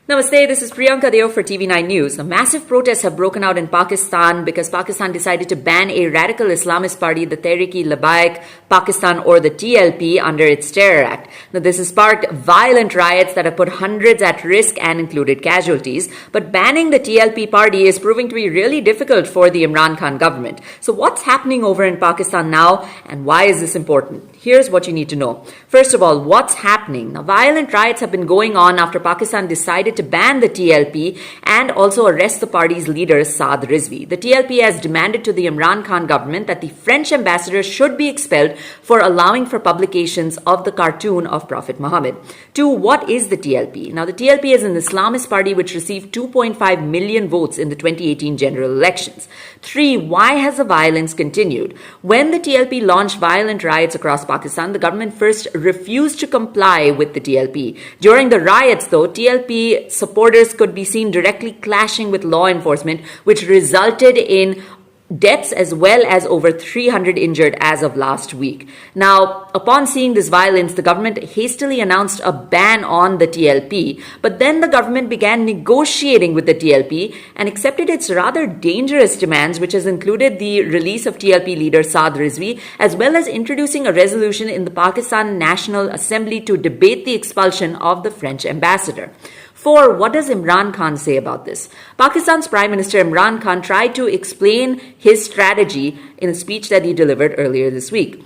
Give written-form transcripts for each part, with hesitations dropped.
Namaste, this is Priyanka Deo for TV9 News. Massive protests have broken out in Pakistan because Pakistan decided to ban a radical Islamist party, the Tehreek-e-Labbaik Pakistan or the TLP, under its Terror Act. Now, this has sparked violent riots that have put hundreds at risk and included casualties. But banning the TLP party is proving to be really difficult for the Imran Khan government. So what's happening over in Pakistan now, and why is this important? Here's what you need to know. First of all, what's happening? Now, violent riots have been going on after Pakistan decided to ban the TLP and also arrest the party's leader, Saad Rizvi. The TLP has demanded to the Imran Khan government that the French ambassador should be expelled for allowing for publications of the cartoon of Prophet Muhammad. 2. What is the TLP? Now, the TLP is an Islamist party which received 2.5 million votes in the 2018 general elections. 3. Why has the violence continued? When the TLP launched violent riots across Pakistan, the government first refused to comply with the TLP. During the riots, though, TLP supporters could be seen directly clashing with law enforcement, which resulted in deaths as well as over 300 injured as of last week. Now, upon seeing this violence, the government hastily announced a ban on the TLP, but then the government began negotiating with the TLP and accepted its rather dangerous demands, which has included the release of TLP leader Saad Rizvi, as well as introducing a resolution in the Pakistan National Assembly to debate the expulsion of the French ambassador. 4. What does Imran Khan say about this? Pakistan's Prime Minister Imran Khan tried to explain his strategy in a speech that he delivered earlier this week.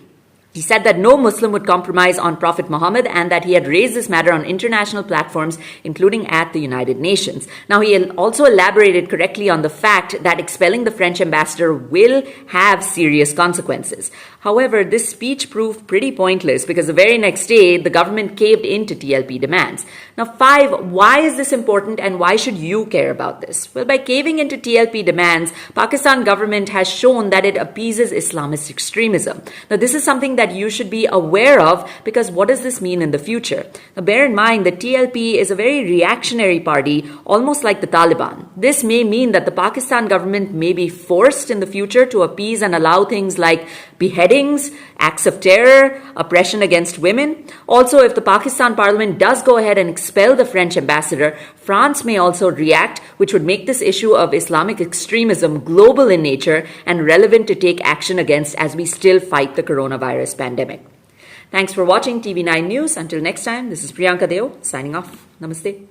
He said that no Muslim would compromise on Prophet Muhammad and that he had raised this matter on international platforms, including at the United Nations. Now, he also elaborated correctly on the fact that expelling the French ambassador will have serious consequences. However, this speech proved pretty pointless because the very next day, the government caved into TLP demands. Now, 5, why is this important and why should you care about this? Well, by caving into TLP demands, Pakistan government has shown that it appeases Islamist extremism. Now, this is something that you should be aware of because what does this mean in the future? Now, bear in mind that TLP is a very reactionary party, almost like the Taliban. This may mean that the Pakistan government may be forced in the future to appease and allow things like beheadings, acts of terror, oppression against women. Also, if the Pakistan parliament does go ahead and expel the French ambassador, France may also react, which would make this issue of Islamic extremism global in nature and relevant to take action against as we still fight the coronavirus pandemic. Thanks for watching TV9 News. Until next time, this is Priyanka Deo signing off. Namaste.